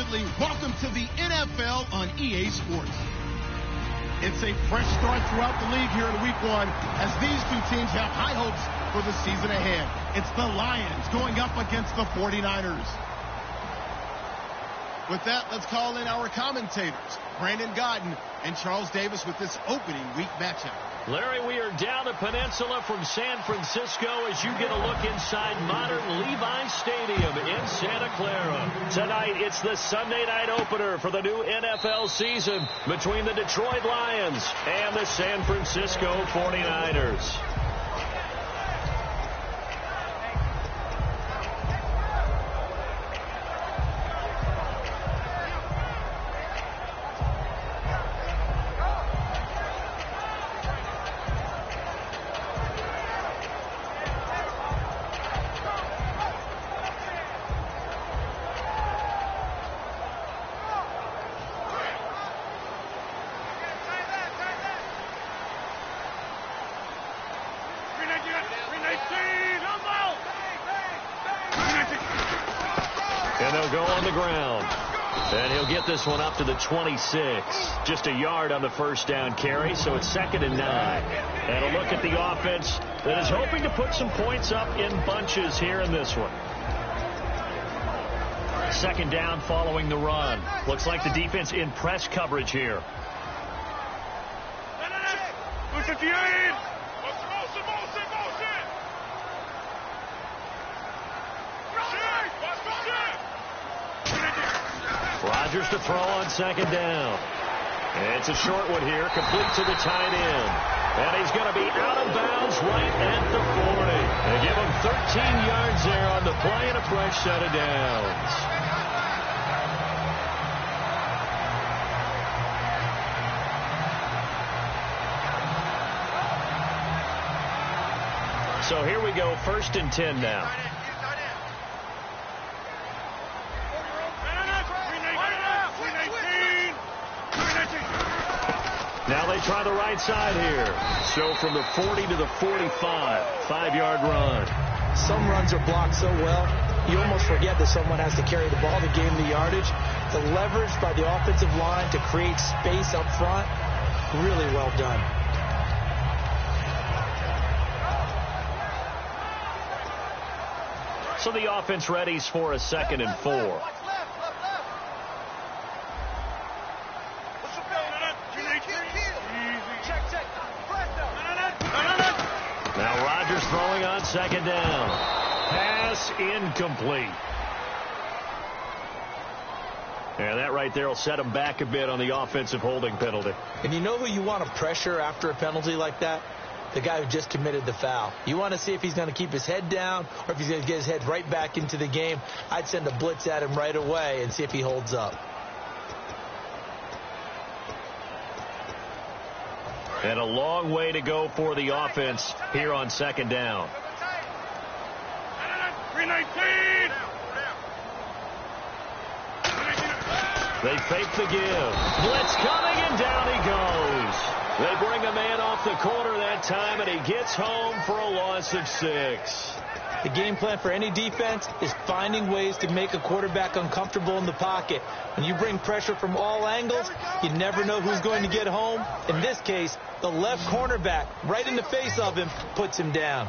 Bradley. Welcome to the NFL on EA Sports. It's a fresh start throughout the league here in Week 1 as these two teams have high hopes for the season ahead. It's the Lions going up against the 49ers. With that, let's call in our commentators, Brandon Godden and Charles Davis, with this opening week matchup. Larry, we are down the peninsula from San Francisco as you get a look inside modern Levi Stadium in Santa Clara. Tonight, it's the Sunday night opener for the new NFL season between the Detroit Lions and the San Francisco 49ers. And they'll go on the ground. And he'll get this one up to the 26. Just a yard on the first down carry, so it's 2nd and 9. And a look at the offense that is hoping to put some points up in bunches here in this one. 2nd down following the run. Looks like the defense in press coverage here. Rodgers to throw on 2nd down. And it's a short one here, complete to the tight end. And he's going to be out of bounds right at the 40. They give him 13 yards there on the play and a fresh set of downs. So here we go, 1st and 10 now. Now they try the right side here. So from the 40 to the 45, 5-yard run. Some runs are blocked so well, you almost forget that someone has to carry the ball to gain the yardage. The leverage by the offensive line to create space up front, really well done. So the offense readies for a 2nd and 4. Now Rodgers throwing on 2nd down. Pass incomplete. And that right there will set him back a bit on the offensive holding penalty. And you know who you want to pressure after a penalty like that? The guy who just committed the foul. You want to see if he's going to keep his head down or if he's going to get his head right back into the game. I'd send a blitz at him right away and see if he holds up. And a long way to go for the offense here on 2nd down. They fake the give. Blitz coming, and down he goes. They bring a man off the corner that time, and he gets home for a loss of 6. The game plan for any defense is finding ways to make a quarterback uncomfortable in the pocket. When you bring pressure from all angles, you never know who's going to get home. In this case, the left cornerback, right in the face of him, puts him down.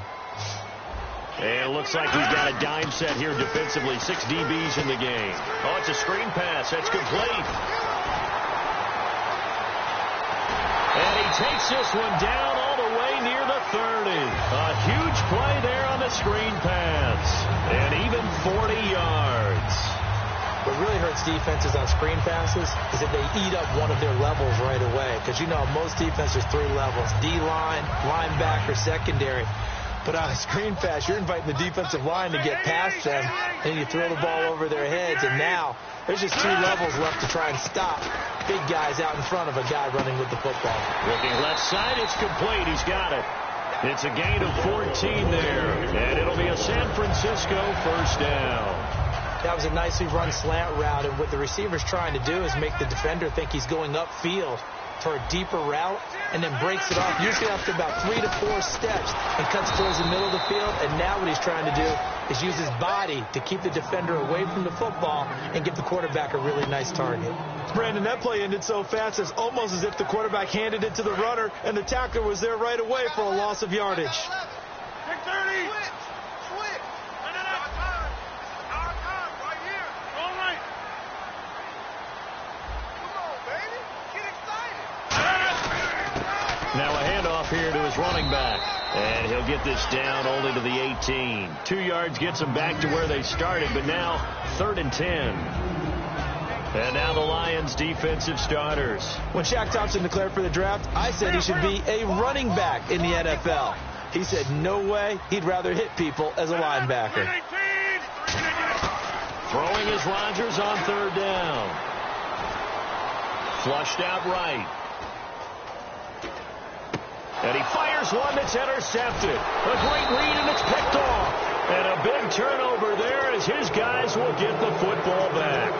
And it looks like he's got a dime set here defensively. 6 DBs in the game. Oh, it's a screen pass. That's complete. And he takes this one down all the way near the 30. A huge play there on the screen pass. And even 40 yards. What really hurts defenses on screen passes is that they eat up one of their levels right away. Because you know, most defenses 3 levels. D-line, linebacker, secondary. But on a screen pass, you're inviting the defensive line to get past them, and you throw the ball over their heads, and now there's just 2 levels left to try and stop big guys out in front of a guy running with the football. Looking left side, it's complete. He's got it. It's a gain of 14 there, and it'll be a San Francisco 1st down. That was a nicely run slant route, and what the receiver's trying to do is make the defender think he's going upfield for a deeper route, and then breaks it off, usually after about 3 to 4 steps, and cuts towards the middle of the field. And now what he's trying to do is use his body to keep the defender away from the football and give the quarterback a really nice target. Brandon, that play ended so fast, it's almost as if the quarterback handed it to the runner and the tackler was there right away for a loss of yardage. Now a handoff here to his running back. And he'll get this down only to the 18. 2 yards gets them back to where they started, but now 3rd and 10. And now the Lions defensive starters. When Shaq Thompson declared for the draft, I said he should be a running back in the NFL. He said no way, he'd rather hit people as a linebacker. Throwing is Rodgers on 3rd down. Flushed out right. And he fires one that's intercepted. A great read, and it's picked off. And a big turnover there as his guys will get the football back.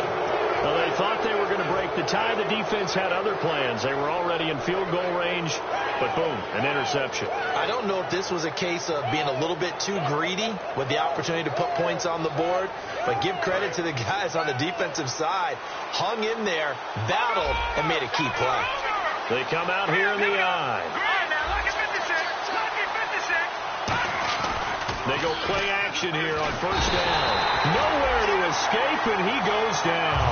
Well, they thought they were going to break the tie. The defense had other plans. They were already in field goal range, but boom, an interception. I don't know if this was a case of being a little bit too greedy with the opportunity to put points on the board, but give credit to the guys on the defensive side. Hung in there, battled, and made a key play. They come out here in the eye. They go play action here on 1st down. Nowhere to escape, and he goes down.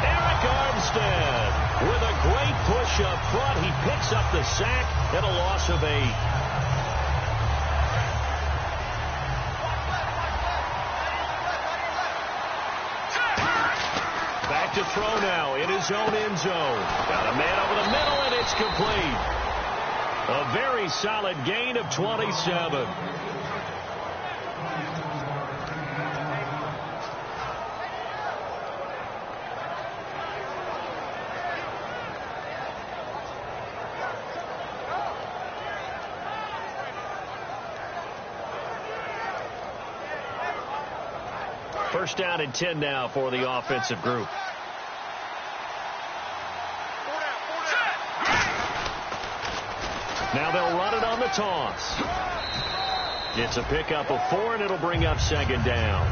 Eric Armstead with a great push up front. He picks up the sack and a loss of 8. Back to throw now in his own end zone. Got a man over the middle, and it's complete. A very solid gain of 27. First down and 10 now for the offensive group. Now they'll run it on the toss. It's a pickup of 4, and it'll bring up 2nd down.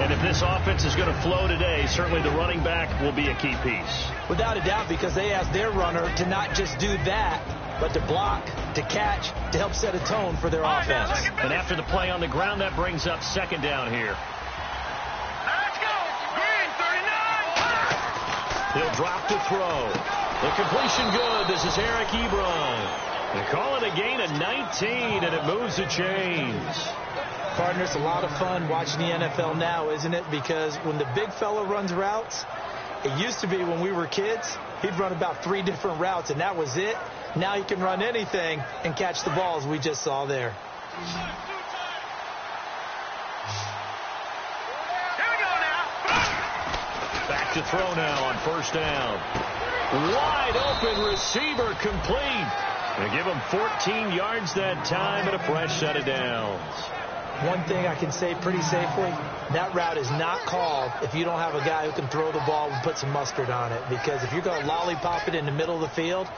And if this offense is going to flow today, certainly the running back will be a key piece. Without a doubt, because they asked their runner to not just do that, but to block, to catch, to help set a tone for their offense. And after the play on the ground, that brings up 2nd down here. He'll drop to throw. The completion good. This is Eric Ebron. They call it a gain of 19, and it moves the chains. Partner, it's a lot of fun watching the NFL now, isn't it? Because when the big fella runs routes, it used to be when we were kids, he'd run about 3 different routes, and that was it. Now he can run anything and catch the balls we just saw there. Back to throw now on 1st down. Wide open receiver complete. They give him 14 yards that time and a fresh set of downs. One thing I can say pretty safely, that route is not called if you don't have a guy who can throw the ball and put some mustard on it. Because if you're going to lollipop it in the middle of the field,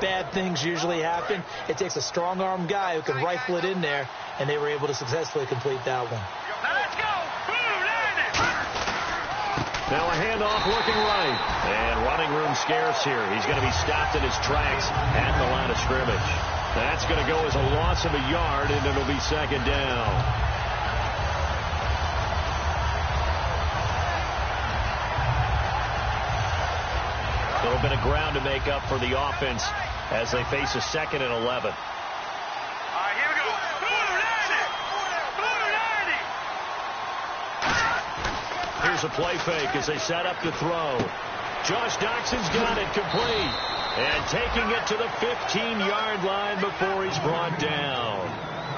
bad things usually happen. It takes a strong-arm guy who can rifle it in there, and they were able to successfully complete that one. Let's go! Now a handoff looking right. And running room scarce here. He's going to be stopped in his tracks at the line of scrimmage. That's going to go as a loss of a yard, and it'll be 2nd down. A little bit of ground to make up for the offense as they face a 2nd and 11. Here's a play fake as they set up to throw. Josh Doxson's got it complete. And taking it to the 15-yard line before he's brought down.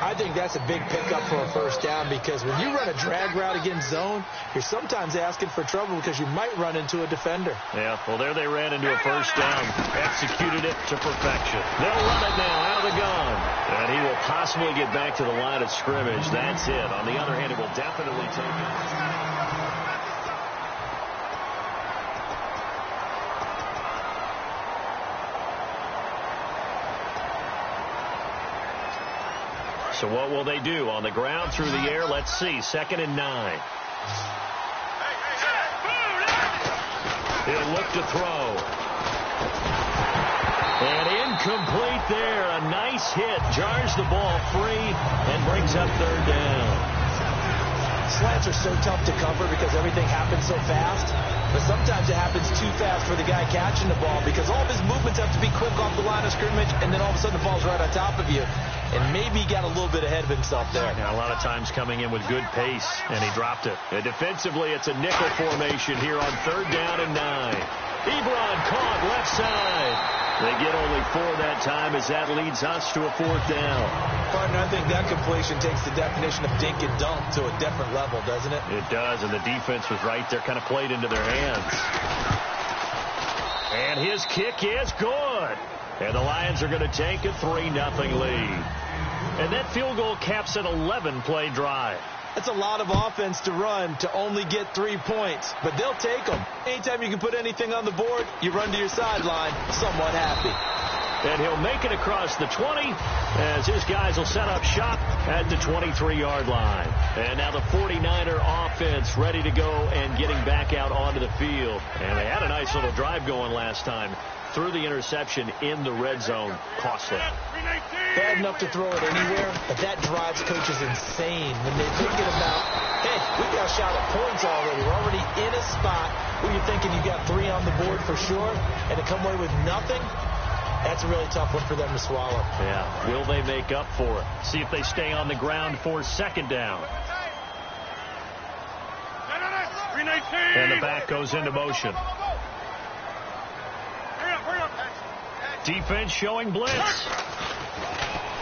I think that's a big pickup for a 1st down, because when you run a drag route against zone, you're sometimes asking for trouble because you might run into a defender. Yeah, well, there they ran into a 1st down. Executed it to perfection. They'll run it now out of the gun. And he will possibly get back to the line of scrimmage. That's it. On the other hand, it will definitely take it. So what will they do? On the ground, through the air, let's see. 2nd and 9. He'll look to throw. And incomplete there. A nice hit. Jars the ball free and brings up 3rd down. Slants are so tough to cover because everything happens so fast. But sometimes it happens too fast for the guy catching the ball because all of his movements have to be quick off the line of scrimmage, and then all of a sudden the ball's right on top of you. And maybe he got a little bit ahead of himself there. Now, a lot of times coming in with good pace, and he dropped it. And defensively, it's a nickel formation here on 3rd down and 9. Ebron caught left side. They get only 4 that time as that leads us to a 4th down. Partner, I think that completion takes the definition of dink and dunk to a different level, doesn't it? It does, and the defense was right there, kind of played into their hands. And his kick is good. And the Lions are going to take a 3-0 lead. And that field goal caps an 11-play drive. That's a lot of offense to run to only get 3 points, but they'll take them. Anytime you can put anything on the board, you run to your sideline somewhat happy. And he'll make it across the 20 as his guys will set up shop at the 23-yard line. And now the 49er offense ready to go and getting back out onto the field. And they had a nice little drive going last time. Through the interception in the red zone, costly. Bad enough to throw it anywhere, but that drives coaches insane when they're thinking about, hey, we got a shot at points already. We're already in a spot where you're thinking you got 3 on the board for sure, and to come away with nothing, that's a really tough one for them to swallow. Yeah, will they make up for it? See if they stay on the ground for 2nd down. And the back goes into motion. Defense showing blitz.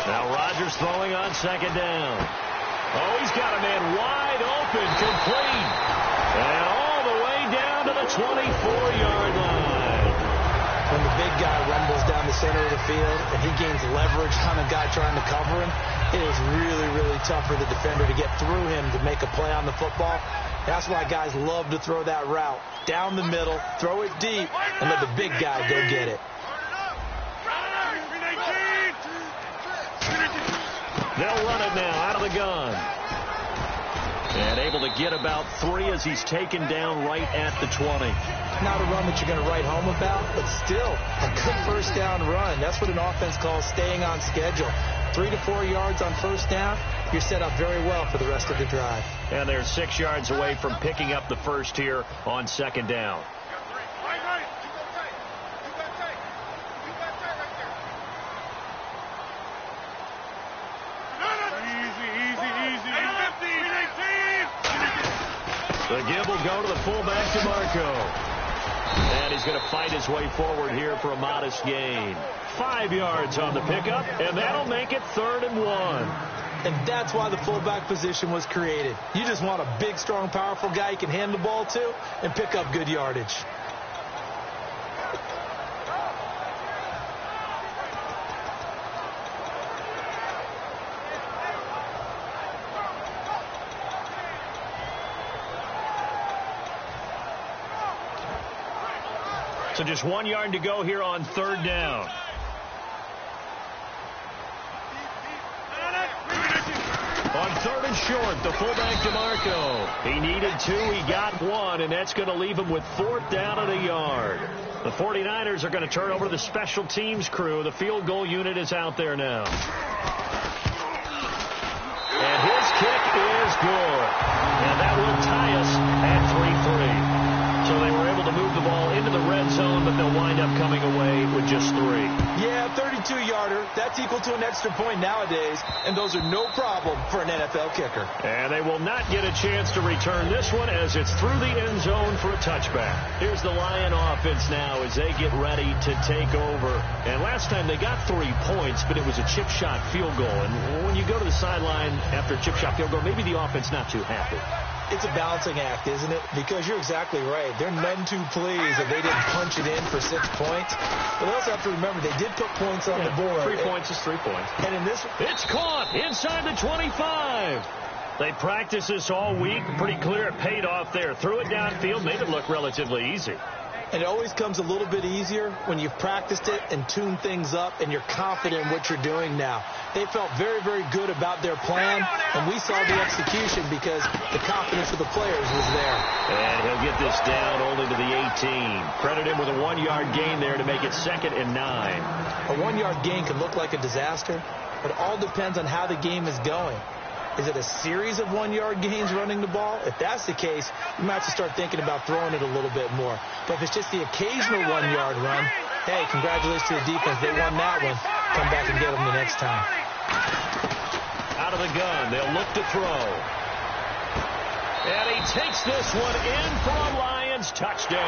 Now Rodgers throwing on 2nd down. Oh, he's got a man wide open, complete. And all the way down to the 24-yard line. When the big guy rumbles down the center of the field and he gains leverage on a guy trying to cover him, it is really, really tough for the defender to get through him to make a play on the football. That's why guys love to throw that route. Down the middle, throw it deep, and let the big guy go get it. They'll run it now out of the gun. And able to get about 3 as he's taken down right at the 20. Not a run that you're going to write home about, but still a good 1st down run. That's what an offense calls staying on schedule. 3 to 4 yards on 1st down, you're set up very well for the rest of the drive. And they're 6 yards away from picking up the first here on 2nd down. The give will go to the fullback, DeMarco. And he's going to fight his way forward here for a modest gain. 5 yards on the pickup, and that'll make it 3rd and 1. And that's why the fullback position was created. You just want a big, strong, powerful guy you can hand the ball to and pick up good yardage. So just 1 yard to go here on 3rd down. On 3rd and short, the fullback DeMarco. He needed 2, he got 1, and that's going to leave him with 4th down and a yard. The 49ers are going to turn over to the special teams crew. The field goal unit is out there now. And his kick is good. And that will tie us at 3-3. So they were able to move the ball into the red zone, but they'll wind up coming away with just 3. Yeah, 32-yarder. That's equal to an extra point nowadays, and those are no problem for an NFL kicker. And they will not get a chance to return this one as it's through the end zone for a touchback. Here's the Lion offense now as they get ready to take over. And last time they got 3 points, but it was a chip shot field goal. And when you go to the sideline after a chip shot field goal, maybe the offense not too happy. It's a balancing act, isn't it? Because you're exactly right. They're none too pleased that they didn't punch it in for 6 points. But they also have to remember they did put points on the board. 3 points is 3 points. And in this, it's caught inside the 25. They practiced this all week. Pretty clear it paid off there. Threw it downfield, made it look relatively easy. And it always comes a little bit easier when you've practiced it and tuned things up and you're confident in what you're doing now. They felt very, very good about their plan, and we saw the execution because the confidence of the players was there. And he'll get this down only to the 18. Credit him with a 1-yard gain there to make it 2nd and 9. A 1-yard gain can look like a disaster, but it all depends on how the game is going. Is it a series of 1-yard gains running the ball? If that's the case, you might have to start thinking about throwing it a little bit more. But if it's just the occasional 1-yard run, hey, congratulations to the defense. They won that one. Come back and get them the next time. Out of the gun, they'll look to throw. And he takes this one in for a Lions touchdown.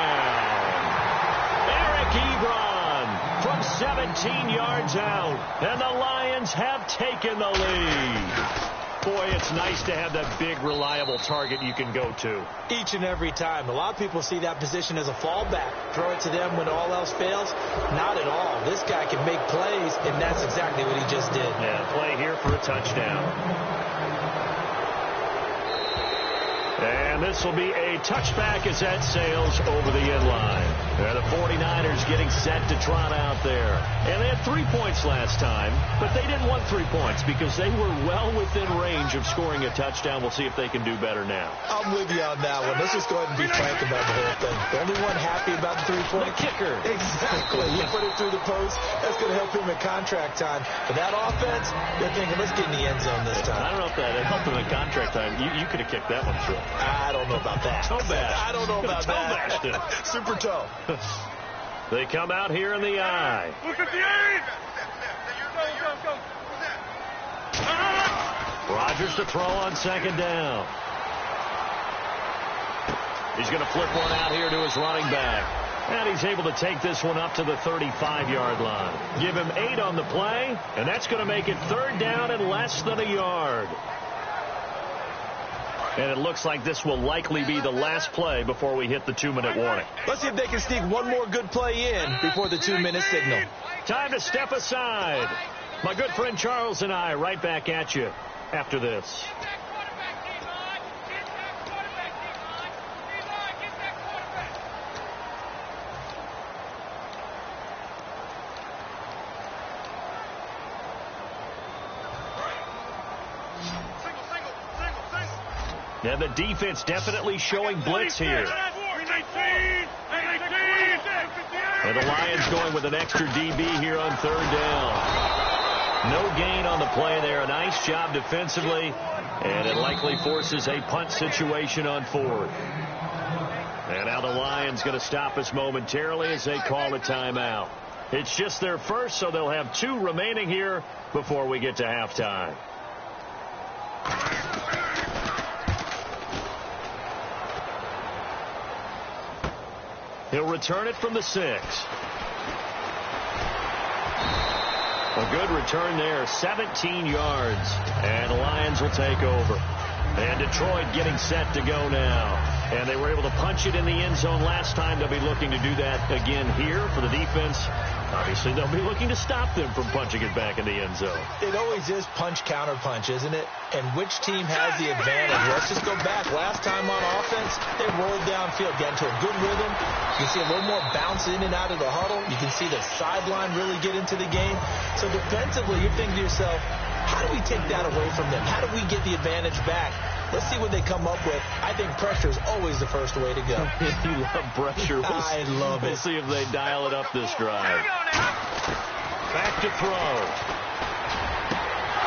Eric Ebron from 17 yards out. And the Lions have taken the lead. Boy, it's nice to have that big, reliable target you can go to. Each and every time. A lot of people see that position as a fallback. Throw it to them when all else fails. Not at all. This guy can make plays, and that's exactly what he just did. Yeah, play here for a touchdown. And this will be a touchback as that sails over the end line. And the 49ers getting set to trot out there. And they had 3 points last time, but they didn't want 3 points because they were well within range of scoring a touchdown. We'll see if they can do better now. I'm with you on that one. Let's just go ahead and be frank about the whole thing. The only one happy about the 3 points? The kicker. Exactly. You put it through the post. That's going to help him in contract time. For that offense, they're thinking, let's get in the end zone this time. I don't know if that helped him in contract time. You could have kicked that one through. I don't know about that. Toe bash. I don't know about that. Toe bashed. Super toe. They come out here in the eye. Look at the eight. Go. Rodgers to throw on 2nd down. He's going to flip one out here to his running back. And he's able to take this one up to the 35-yard line. Give him 8 on the play, and that's going to make it 3rd down and less than a yard. And it looks like this will likely be the last play before we hit the 2-minute warning. Let's see if they can sneak one more good play in before the 2-minute signal. Time to step aside. My good friend Charles and I right back at you after this. Now the defense definitely showing blitz here. And the Lions going with an extra DB here on 3rd down. No gain on the play there. A nice job defensively. And it likely forces a punt situation on 4th. And now the Lions going to stop us momentarily as they call a timeout. It's just their first, so they'll have 2 remaining here before we get to halftime. He'll return it from the 6. A good return there, 17 yards. And the Lions will take over. And Detroit getting set to go now. And they were able to punch it in the end zone last time. They'll be looking to do that again here for the defense. Obviously, they'll be looking to stop them from punching it back in the end zone. It always is punch, counter punch, isn't it? And which team has the advantage? Let's just go back. Last time on offense, they rolled downfield, got into a good rhythm. You can see a little more bounce in and out of the huddle. You can see the sideline really get into the game. So defensively, you're thinking to yourself, how do we take that away from them? How do we get the advantage back? Let's see what they come up with. I think pressure is always the first way to go. You love pressure. I love it. We'll see if they dial it up this drive. Back to throw.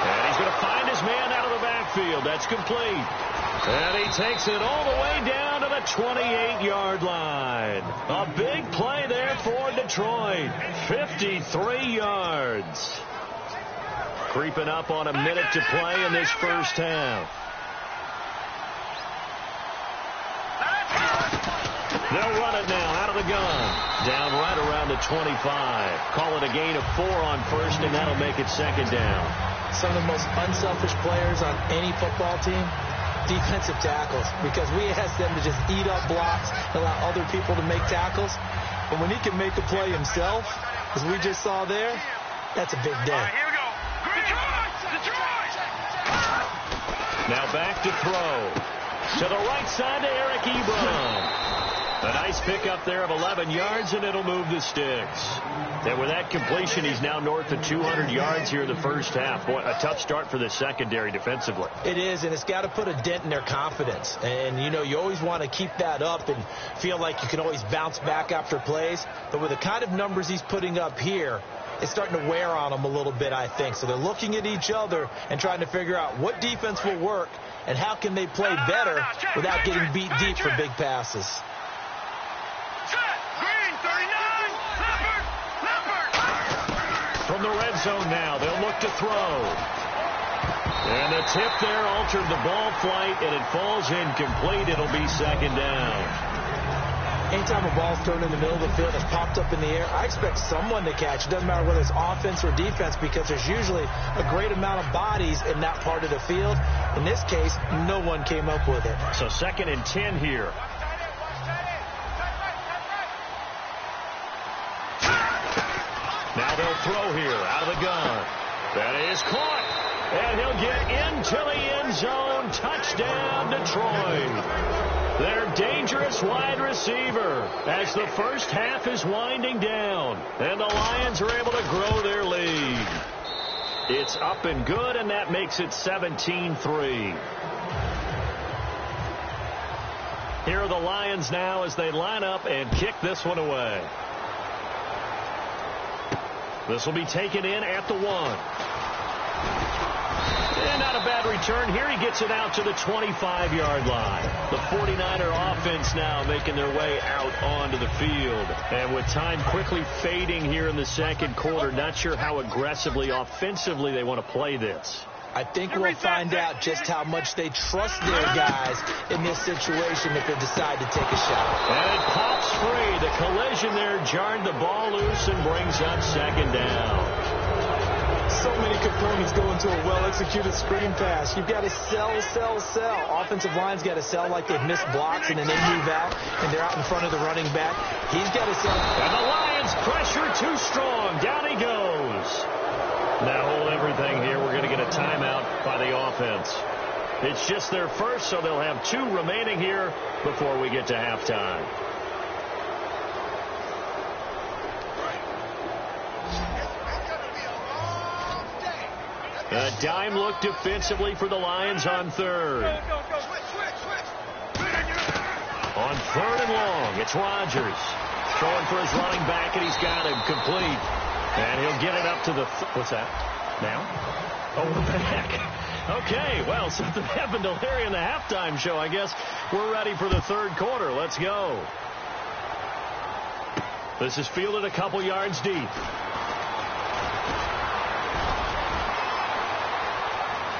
And he's going to find his man out of the backfield. That's complete. And he takes it all the way down to the 28-yard line. A big play there for Detroit. 53 yards. Creeping up on a minute to play in this first half. They'll run it now out of the gun. Down right around the 25. Call it a gain of 4 on 1st, and that'll make it 2nd down. Some of the most unselfish players on any football team, defensive tackles, because we ask them to just eat up blocks and allow other people to make tackles. But when he can make a play himself, as we just saw there, that's a big day. Here we go. Detroit! Now back to throw. To the right side to Eric Ebron. A nice pickup there of 11 yards, and it'll move the sticks. And with that completion, he's now north of 200 yards here in the first half. Boy, a tough start for the secondary defensively. It is, and it's got to put a dent in their confidence. And, you know, you always want to keep that up and feel like you can always bounce back after plays. But with the kind of numbers he's putting up here, it's starting to wear on them a little bit, I think. So they're looking at each other and trying to figure out what defense will work and how can they play better without getting beat deep for big passes. From the red zone now, they'll look to throw. And the tip there altered the ball flight, and it falls incomplete. It'll be second down. Anytime a ball's thrown in the middle of the field and popped up in the air, I expect someone to catch. It doesn't matter whether it's offense or defense, because there's usually a great amount of bodies in that part of the field. In this case, no one came up with it. So 2nd and 10 here. Now they'll throw here out of the gun. That is caught. And he'll get into the end zone. Touchdown, Detroit. Their dangerous wide receiver as the first half is winding down. And the Lions are able to grow their lead. It's up and good, and that makes it 17-3. Here are the Lions now as they line up and kick this one away. This will be taken in at the 1. And not a bad return. Here he gets it out to the 25-yard line. The 49er offense now making their way out onto the field. And with time quickly fading here in the second quarter, not sure how aggressively, offensively they want to play this. I think we'll find out just how much they trust their guys in this situation if they decide to take a shot. And it pops free. The collision there jarred the ball loose and brings up second down. So many components go into a well-executed screen pass. You've got to sell. Offensive line's got to sell like they've missed blocks and then they move out and they're out in front of the running back. He's got to sell. And the Lions pressure too strong. Down he goes. Now hold everything here. We're going to get a timeout by the offense. It's just their first, so they'll have 2 remaining here before we get to halftime. A dime look defensively for the Lions on 3rd. On 3rd and long, it's Rodgers. Throwing for his running back, and he's got him complete. And he'll get it up to the... What's that? Now? Oh, what the heck? Okay, well, something happened to Larry in the halftime show. I guess we're ready for the 3rd quarter. Let's go. This is fielded a couple yards deep.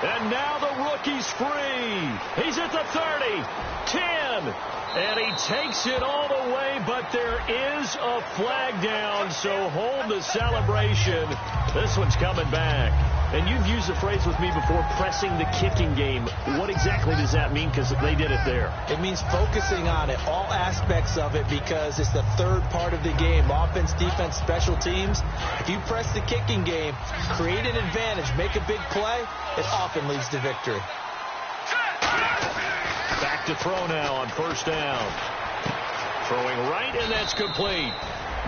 And now the rookie's free. He's at the 30, 10, and he takes it all the way, but there is a flag down, so hold the celebration. This one's coming back. And you've used the phrase with me before, pressing the kicking game. What exactly does that mean? Because they did it there. It means focusing on it, all aspects of it, because it's the 3rd part of the game. Offense, defense, special teams. If you press the kicking game, create an advantage, make a big play, it often leads to victory. Back to throw now on 1st down. Throwing right, and that's complete.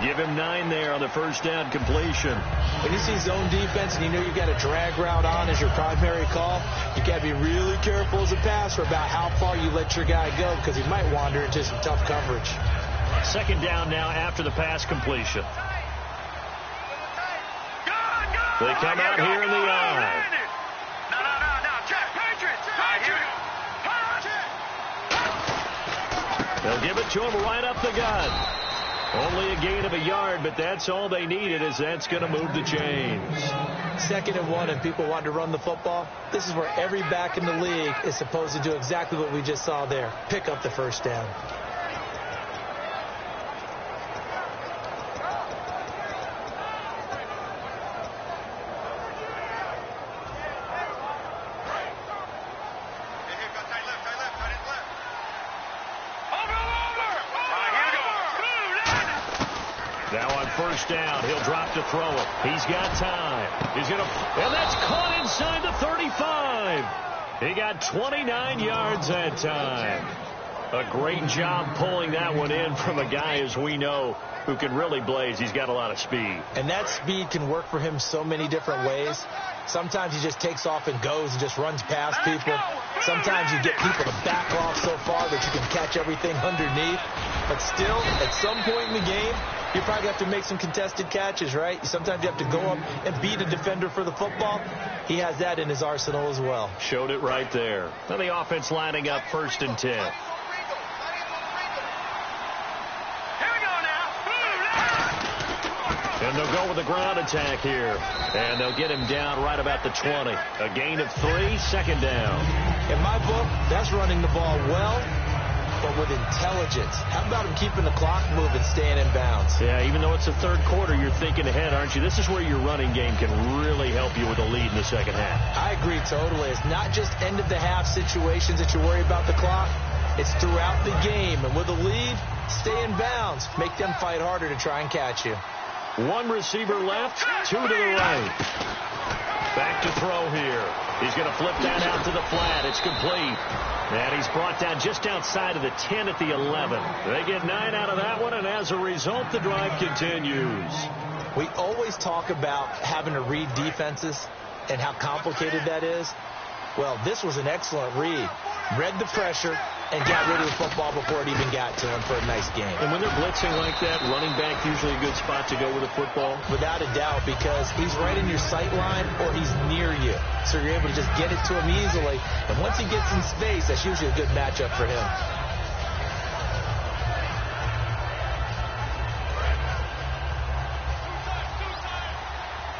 Give him 9 there on the 1st down completion. When you see zone defense and you know you've got a drag route on as your primary call, you got to be really careful as a passer about how far you let your guy go, because he might wander into some tough coverage. 2nd down now after the pass completion. They come out here in the eye. They'll give it to him right up the gut. Only a gain of a yard, but that's all they needed, as that's going to move the chains. 2nd and 1, and people want to run the football. This is where every back in the league is supposed to do exactly what we just saw there. Pick up the 1st down. Now on 1st down, he'll drop to throw it. He's got time. He's going to, and that's caught inside the 35. He got 29 yards that time. A great job pulling that one in from a guy, as we know, who can really blaze. He's got a lot of speed. And that speed can work for him so many different ways. Sometimes he just takes off and goes and just runs past people. Sometimes you get people to back off so far that you can catch everything underneath. But still, at some point in the game, you probably have to make some contested catches, right? Sometimes you have to go up and beat a defender for the football. He has that in his arsenal as well. Showed it right there. Now the offense lining up 1st and 10. And they'll go with the ground attack here. And they'll get him down right about the 20. A gain of 3, 2nd down. In my book, that's running the ball well, but with intelligence. How about him keeping the clock moving, staying in bounds? Yeah, even though it's the 3rd quarter, you're thinking ahead, aren't you? This is where your running game can really help you with a lead in the 2nd half. I agree totally. It's not just end-of-the-half situations that you worry about the clock. It's throughout the game. And with a lead, stay in bounds. Make them fight harder to try and catch you. 1 receiver left, 2 to the right. Back to throw here. He's going to flip that out to the flat. It's complete. And he's brought down just outside of the 10 at the 11. They get 9 out of that one, and as a result, the drive continues. We always talk about having to read defenses and how complicated that is. Well, this was an excellent read. Read the pressure and got rid of the football before it even got to him for a nice game. And when they're blitzing like that, running back usually a good spot to go with the football? Without a doubt, because he's right in your sight line or he's near you. So you're able to just get it to him easily. And once he gets in space, that's usually a good matchup for him.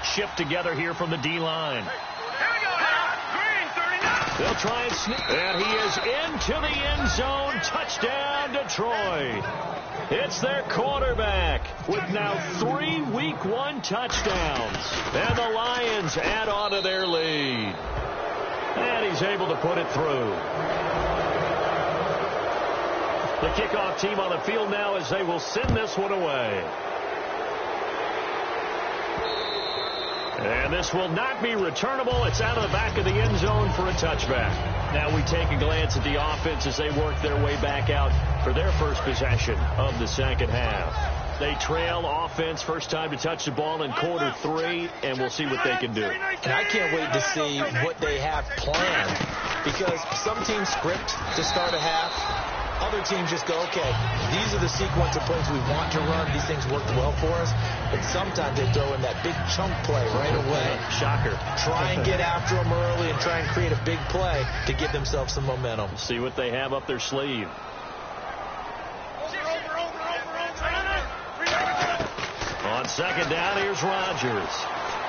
Shift together here from the D-line. They'll try and sneak. And he is into the end zone. Touchdown, Detroit. It's their quarterback with now 3 Week 1 touchdowns. And the Lions add on to their lead. And he's able to put it through. The kickoff team on the field now as they will send this one away. And this will not be returnable. It's out of the back of the end zone for a touchback. Now we take a glance at the offense as they work their way back out for their first possession of the 2nd half. They trail offense, first time to touch the ball in quarter 3, and we'll see what they can do. And I can't wait to see what they have planned, because some teams script to start a half. Other teams just go, okay, these are the sequence of plays we want to run. These things worked well for us. But sometimes they throw in that big chunk play right away. Shocker. Try and get after them early and try and create a big play to give themselves some momentum. See what they have up their sleeve. On 2nd down, here's Rodgers.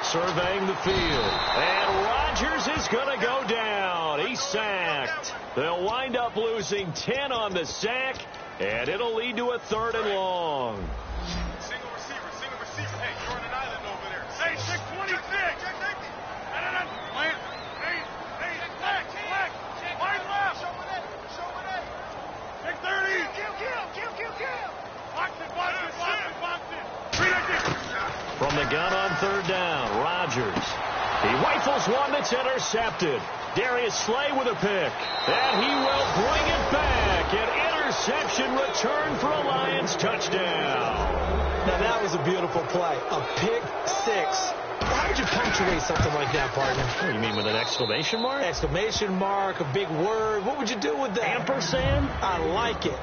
Surveying the field. And Rodgers is going to go down. He's sacked. They'll wind up losing 10 on the sack, and it'll lead to a 3rd and long. Single receiver. Hey, you're on an island over there. Hey, 626. Plant. Hey, black. Wide left. Show it. 630. Kill. Box it. From the gun on 3rd down, Rodgers. He rifles one that's intercepted. Darius Slay with a pick. And he will bring it back. An interception return for a Lions touchdown. Now that was a beautiful play. A pick 6. How would you punctuate something like that, partner? What do you mean, with an exclamation mark? Exclamation mark, a big word. What would you do with that? Ampersand? I like it.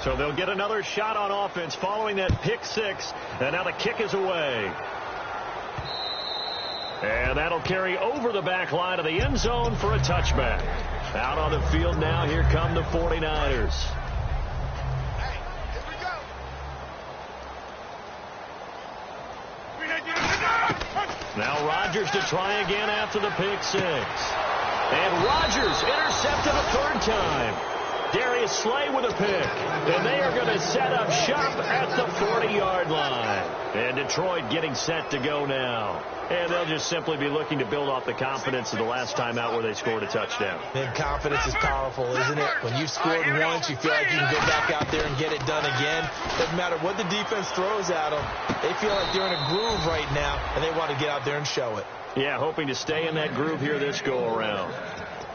So they'll get another shot on offense following that pick 6. And now the kick is away. And that'll carry over the back line of the end zone for a touchback. Out on the field now, here come the 49ers. Hey, here we go. Now Rodgers to try again after the pick 6. And Rodgers intercepted a 3rd time. Darius Slay with a pick. And they are going to set up shop at the 40-yard line. And Detroit getting set to go now. And they'll just simply be looking to build off the confidence of the last time out where they scored a touchdown. And confidence is powerful, isn't it? When you've scored once, you feel like you can go back out there and get it done again. Doesn't matter what the defense throws at them. They feel like they're in a groove right now, and they want to get out there and show it. Yeah, hoping to stay in that groove here this go-around.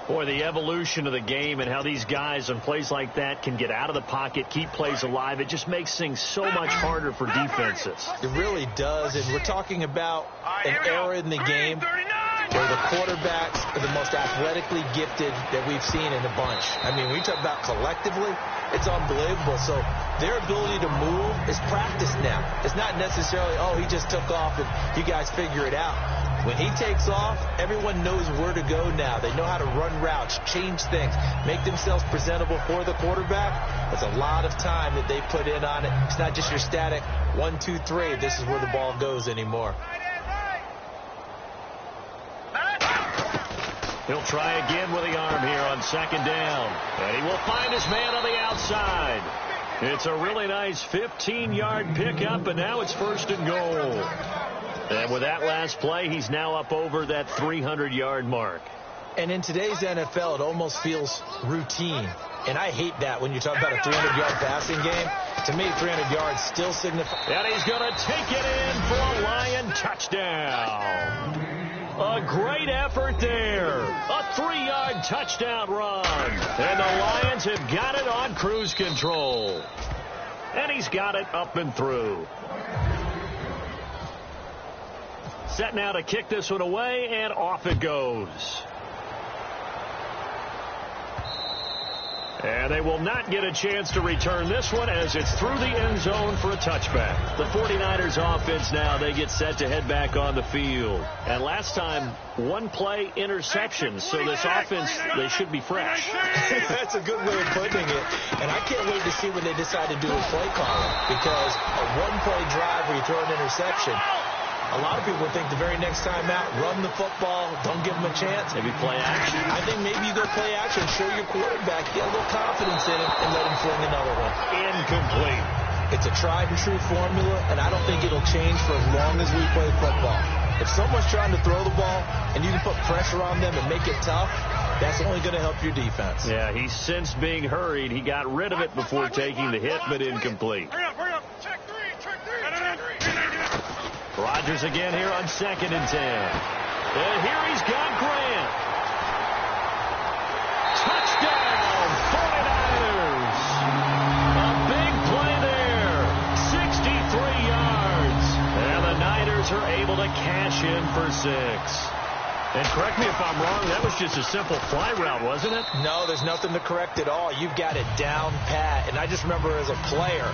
Boy, the evolution of the game and how these guys on plays like that can get out of the pocket, keep plays alive, it just makes things so much harder for defenses. It really does, and we're talking about an era in the game where the quarterbacks are the most athletically gifted that we've seen in a bunch. I mean, when you talk about collectively, it's unbelievable. So their ability to move is practiced now. It's not necessarily, oh, he just took off and you guys figure it out. When he takes off, everyone knows where to go now. They know how to run routes, change things, make themselves presentable for the quarterback. That's a lot of time that they put in on it. It's not just your static 1, 2, 3. This is where the ball goes anymore. He'll try again with the arm here on second down. And he will find his man on the outside. It's a really nice 15-yard pickup, and now it's 1st and goal. And with that last play, he's now up over that 300-yard mark. And in today's NFL, it almost feels routine. And I hate that when you talk about a 300-yard passing game. To me, 300 yards still signifies. And he's going to take it in for a Lion touchdown. A great effort there. A 3-yard touchdown run. And the Lions have got it on cruise control. And he's got it up and through. Set now to kick this one away, and off it goes. And they will not get a chance to return this one as it's through the end zone for a touchback. The 49ers offense now, they get set to head back on the field. And last time, one-play interceptions. So this offense, they should be fresh. That's a good way of putting it. And I can't wait to see when they decide to do a play calling. Because a one-play drive where you throw an interception, a lot of people think the very next time out, run the football, don't give them a chance. Maybe play action. I think maybe you go play action, show your quarterback, get a little confidence in him, and let him fling another one. Incomplete. It's a tried and true formula, and I don't think it'll change for as long as we play football. If someone's trying to throw the ball and you can put pressure on them and make it tough, that's only going to help your defense. Yeah, he sensed being hurried. He got rid of it before taking the hit, but incomplete. Hurry up. Check three. Rodgers again here on 2nd and 10. And here he's got Grant. Touchdown, 49ers. A big play there. 63 yards. And the Niners are able to cash in for 6. And correct me if I'm wrong, that was just a simple fly route, wasn't it? No, there's nothing to correct at all. You've got it down pat. And I just remember as a player,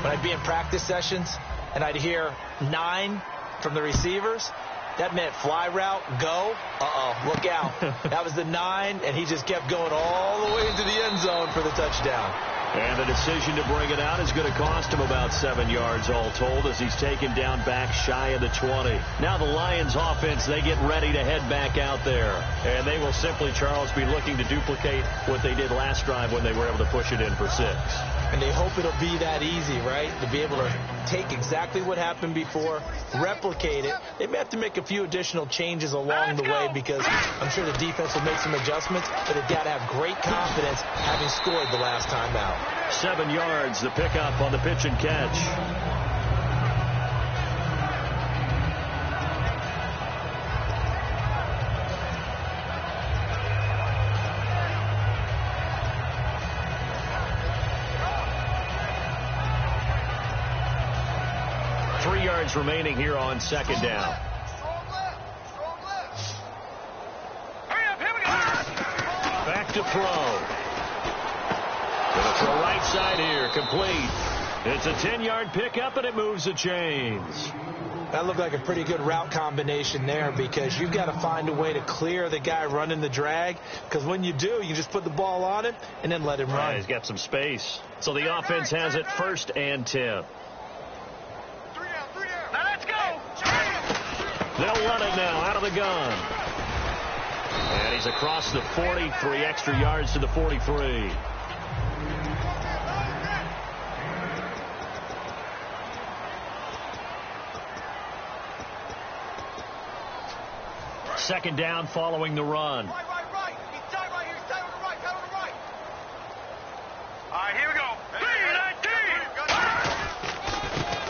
when I'd be in practice sessions, and I'd hear 9 from the receivers, that meant fly route, go. Look out. That was the 9, and he just kept going all the way into the end zone for the touchdown. And the decision to bring it out is going to cost him about 7 yards all told as he's taken down back shy of the 20. Now the Lions offense, they get ready to head back out there. And they will simply, Charles, be looking to duplicate what they did last drive when they were able to push it in for 6. And they hope it'll be that easy, right? To be able to take exactly what happened before, replicate it. They may have to make a few additional changes along the way because I'm sure the defense will make some adjustments, but they've got to have great confidence having scored the last time out. 7 yards, the pickup on the pitch and catch. Remaining here on 2nd down. Back to throw. Gonna throw right side here, complete. It's a 10-yard pickup, and it moves the chains. That looked like a pretty good route combination there because you've got to find a way to clear the guy running the drag, because when you do, you just put the ball on him and then let him run. He's got some space. So the offense has it 1st and 10. They'll run it now out of the gun. And he's across the 40, 3 extra yards to the 43. Second down following the run. Right. He's tight right here. He's tight on the right. Tight on the right. All right, here we go.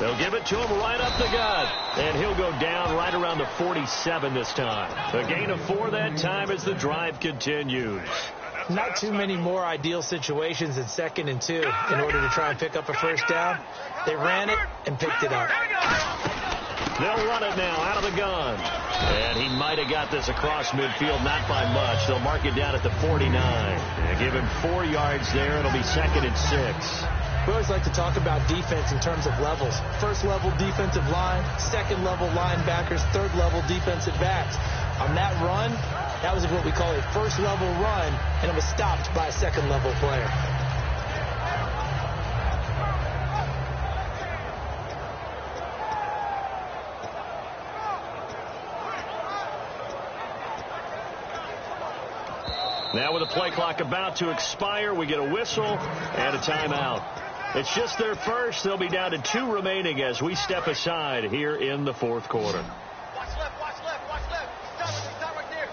They'll give it to him right up the gut. And he'll go down right around the 47 this time. A gain of 4 that time as the drive continues. Not too many more ideal situations in 2nd and 2 in order to try and pick up a first down. They ran it and picked it up. They'll run it now out of the gun. And he might have got this across midfield, not by much. They'll mark it down at the 49. And give him 4 yards there. It'll be 2nd and 6. We always like to talk about defense in terms of levels. First level defensive line, second level linebackers, third level defensive backs. On that run, that was what we call a first level run, and it was stopped by a second level player. Now with the play clock about to expire, we get a whistle and a timeout. It's just their first. They'll be down to 2 remaining as we step aside here in the 4th quarter. Watch left, watch left, watch left. Stop right there.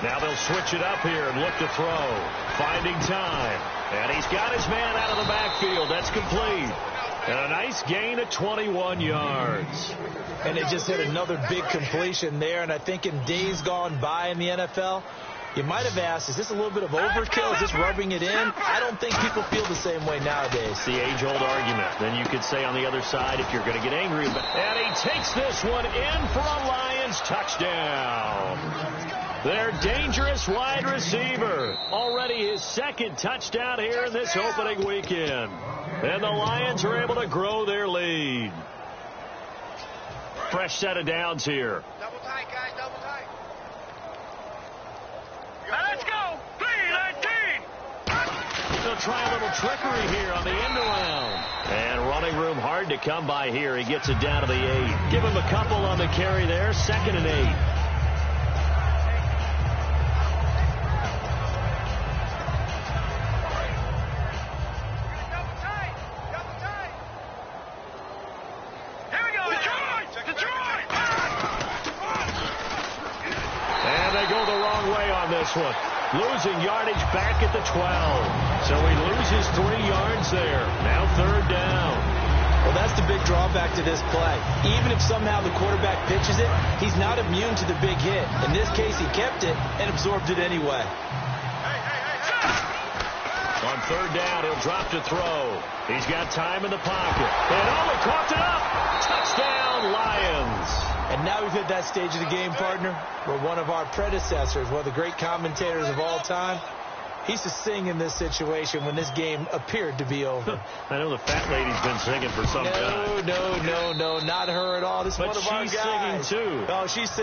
Now they'll switch it up here and look to throw. Finding time. And he's got his man out of the backfield. That's complete. And a nice gain of 21 yards. And they just hit another big completion there. And I think in days gone by in the NFL, you might have asked, is this a little bit of overkill? Is this rubbing it in? I don't think people feel the same way nowadays. It's the age-old argument. Then you could say on the other side, if you're going to get angry. And he takes this one in for a Lions touchdown. Their dangerous wide receiver. Already his 2nd touchdown here in this opening weekend. And the Lions are able to grow their lead. Fresh set of downs here. Double tight, guys, double tight. Let's go. 3-19. They'll try a little trickery here on the end around. And running room hard to come by here. He gets it down to the 8. Give him a couple on the carry there. 2nd and 8. One. Losing yardage back at the 12. So he loses 3 yards there. Now 3rd down. Well, that's the big drawback to this play. Even if somehow the quarterback pitches it, he's not immune to the big hit. In this case, he kept it and absorbed it anyway. On 3rd down, he'll drop to throw. He's got time in the pocket. And he caught it up. Touchdown, Lions. And now we've hit that stage of the game, partner, where one of our predecessors, one of the great commentators of all time, he used to sing in this situation when this game appeared to be over. I know the fat lady's been singing for some time. No, not her at all. This is one of our guys. She's singing, too. Oh, she's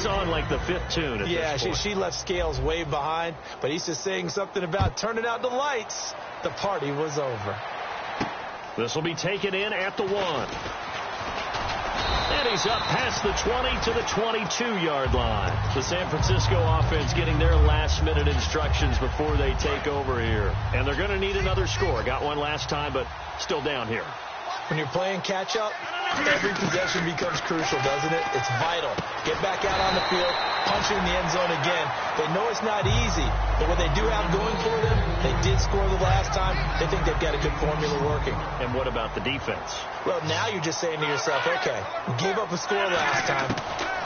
on like the 5th tune at this point. She left Scales way behind, but he used to sing something about turning out the lights. The party was over. This will be taken in at the 1. And he's up past the 20 to the 22-yard line. The San Francisco offense getting their last-minute instructions before they take over here. And they're going to need another score. Got one last time, but still down here. When you're playing catch-up, every possession becomes crucial, doesn't it? It's vital. Get back out on the field, punch in the end zone again. They know it's not easy, but what they do have going for them, they did score the last time. They think they've got a good formula working. And what about the defense? Well, now you're just saying to yourself, okay, we gave up a score last time.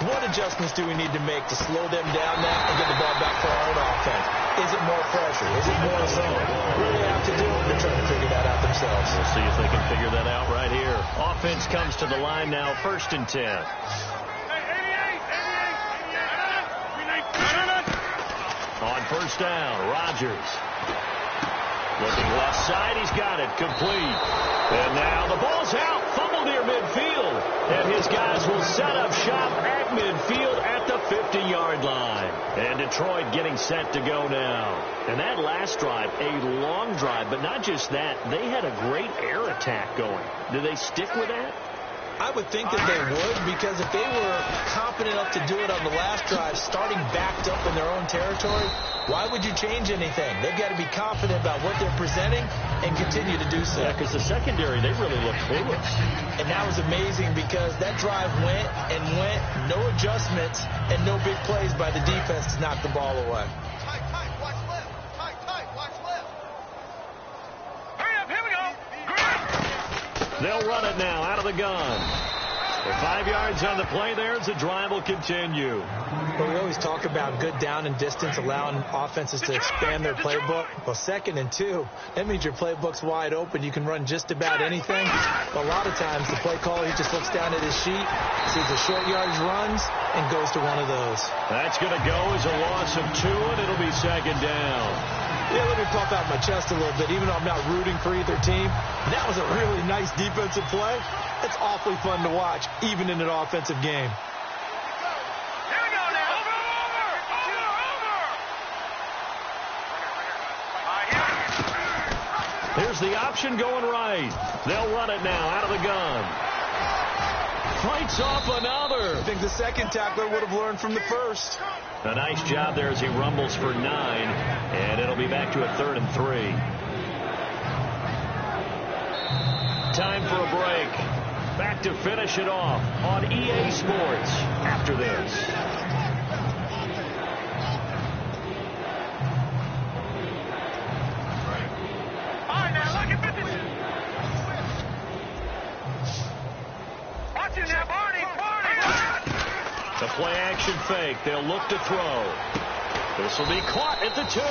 What adjustments do we need to make to slow them down now and get the ball back for our own offense? Is it more pressure? Is it more zone? What do they have to do? They're trying to figure that out themselves. We'll see if they can figure that out right here. Offense comes to the line now, 1st and 10. On 1st down, Rodgers. Looking left side, he's got it, complete. And now the ball's out, fumbled near midfield. And his guys will set up shop at midfield at the 50-yard line. And Detroit getting set to go now. And that last drive, a long drive, but not just that, they had a great air attack going. Do they stick with that? I would think that they would, because if they were competent enough to do it on the last drive, starting backed up in their own territory, why would you change anything? They've got to be confident about what they're presenting and continue to do so. Yeah, because the secondary, they really look clueless. And that was amazing because that drive went and went, no adjustments, and no big plays by the defense to knock the ball away. Tight, watch left. Tight, watch left. Hurry up, here we go. They'll run it now out of the gun. 5 yards on the play there as the drive will continue. Well, we always talk about good down and distance, allowing offenses to expand their playbook. Well, 2nd and 2, that means your playbook's wide open. You can run just about anything. But a lot of times, the play caller, he just looks down at his sheet, sees the short yardage runs, and goes to one of those. That's going to go as a loss of 2, and it'll be 2nd down. Yeah, let me pump out my chest a little bit. Even though I'm not rooting for either team, that was a really nice defensive play. It's awfully fun to watch, even in an offensive game. Here we go now. Over. Here's the option going right. They'll run it now out of the gun. Fights off another. I think the second tackler would have learned from the first. A nice job there as he rumbles for 9, and it'll be back to a 3rd and 3. Time for a break. Back to finish it off on EA Sports after this. All right, now look at this. Watch it now, Barney. The play action fake. They'll look to throw. This will be caught at the 2.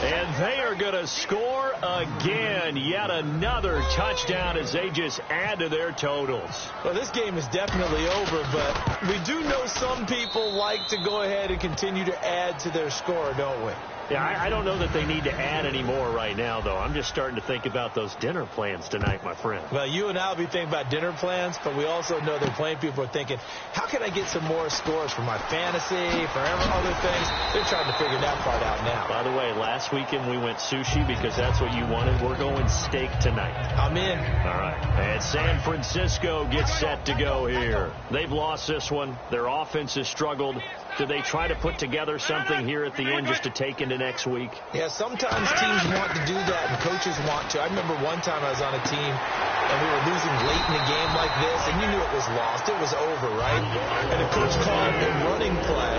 And they are going to score again. Yet another touchdown as they just add to their totals. Well, this game is definitely over, but we do know some people like to go ahead and continue to add to their score, don't we? Yeah, I don't know that they need to add any more right now, though. I'm just starting to think about those dinner plans tonight, my friend. Well, you and I will be thinking about dinner plans, but we also know that playing people are thinking, how can I get some more scores for my fantasy, for other things? They're trying to figure that part out now. By the way, last weekend we went sushi because that's what you wanted. We're going steak tonight. I'm in. All right. And San Francisco gets set to go here. They've lost this one. Their offense has struggled. Do they try to put together something here at the end just to take into next week? Yeah, sometimes teams want to do that and coaches want to. I remember one time I was on a team and we were losing late in a game like this, and you knew it was lost. It was over, right? And the coach called a running play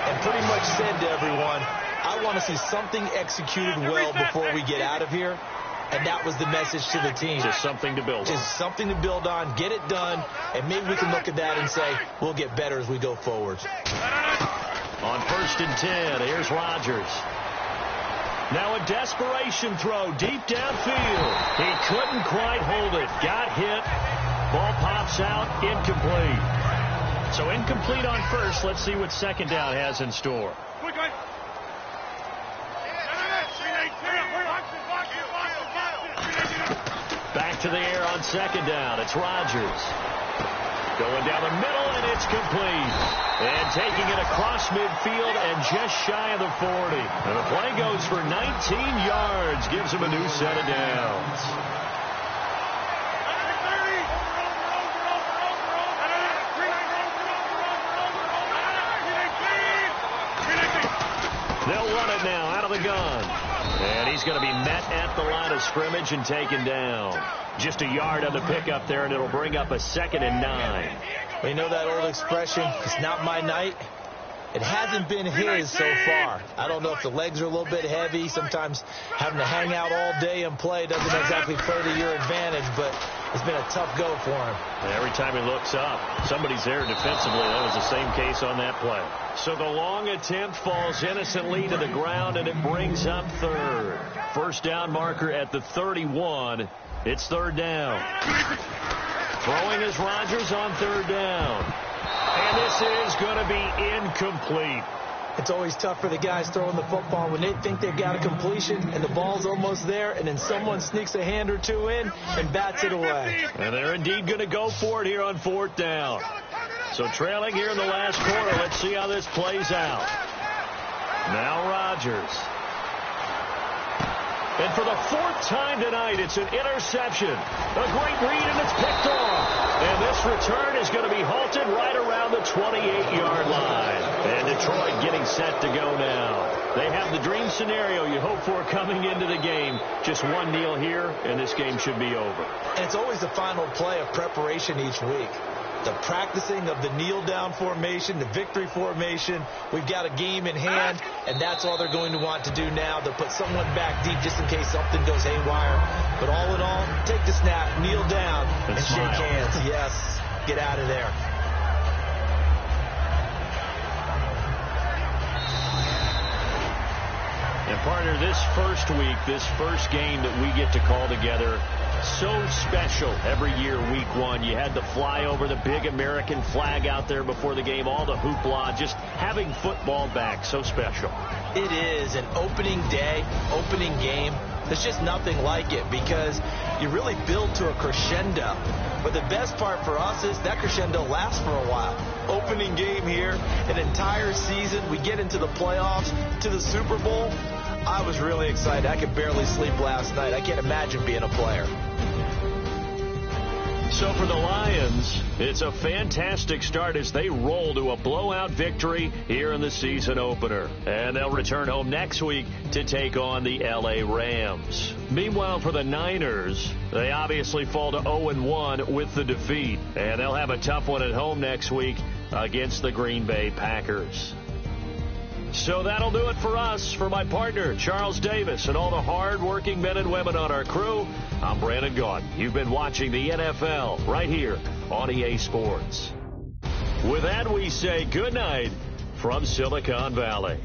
and pretty much said to everyone, I want to see something executed well before we get out of here. And that was the message to the team. Just something to build on. Just something to build on, get it done, and maybe we can look at that and say, we'll get better as we go forward. On 1st and 10, here's Rodgers. Now a desperation throw deep downfield. He couldn't quite hold it. Got hit. Ball pops out, incomplete. So incomplete on first. Let's see what 2nd down has in store. Back to the air on 2nd down. It's Rodgers. Going down the middle, and it's complete. And taking it across midfield and just shy of the 40. And the play goes for 19 yards. Gives him a new set of downs. They'll run it now out of the gun. And he's going to be met at the line of scrimmage and taken down. Just a yard on the pickup there, and it'll bring up a 2nd and 9. Well, you know that old expression, it's not my night? It hasn't been his so far. I don't know if the legs are a little bit heavy. Sometimes having to hang out all day and play doesn't exactly further your advantage, but it's been a tough go for him. And every time he looks up, somebody's there defensively. That was the same case on that play. So the long attempt falls innocently to the ground, and it brings up 3rd. 1st down marker at the 31. It's 3rd down. Throwing is Rodgers on 3rd down. And this is going to be incomplete. It's always tough for the guys throwing the football when they think they've got a completion and the ball's almost there, and then someone sneaks a hand or two in and bats it away. And they're indeed going to go for it here on 4th down. So trailing here in the last quarter, let's see how this plays out. Now Rodgers. And for the 4th time tonight, it's an interception. A great read, and it's picked off. And this return is going to be halted right around the 28-yard line. And Detroit getting set to go now. They have the dream scenario you hope for coming into the game. Just one kneel here, and this game should be over. And it's always the final play of preparation each week. the practicing of the kneel-down formation, the victory formation. We've got a game in hand, and that's all they're going to want to do now. They'll put someone back deep just in case something goes haywire. But all in all, take the snap, kneel down, and shake hands. Yes, get out of there. And partner, this first week, this first game that we get to call together, so special every year, week one. You had to fly over the big American flag out there before the game, all the hoopla, just having football back, so special. It is an opening day, opening game. There's just nothing like it because you really build to a crescendo. But the best part for us is that crescendo lasts for a while. Opening game here, an entire season. We get into the playoffs, to the Super Bowl. I was really excited. I could barely sleep last night. I can't imagine being a player. So for the Lions, it's a fantastic start as they roll to a blowout victory here in the season opener. And they'll return home next week to take on the L.A. Rams. Meanwhile, for the Niners, they obviously fall to 0-1 with the defeat. And they'll have a tough one at home next week against the Green Bay Packers. So that'll do it for us. For my partner, Charles Davis, and all the hard-working men and women on our crew, I'm Brandon Gaudin. You've been watching the NFL right here on EA Sports. With that, we say good night from Silicon Valley.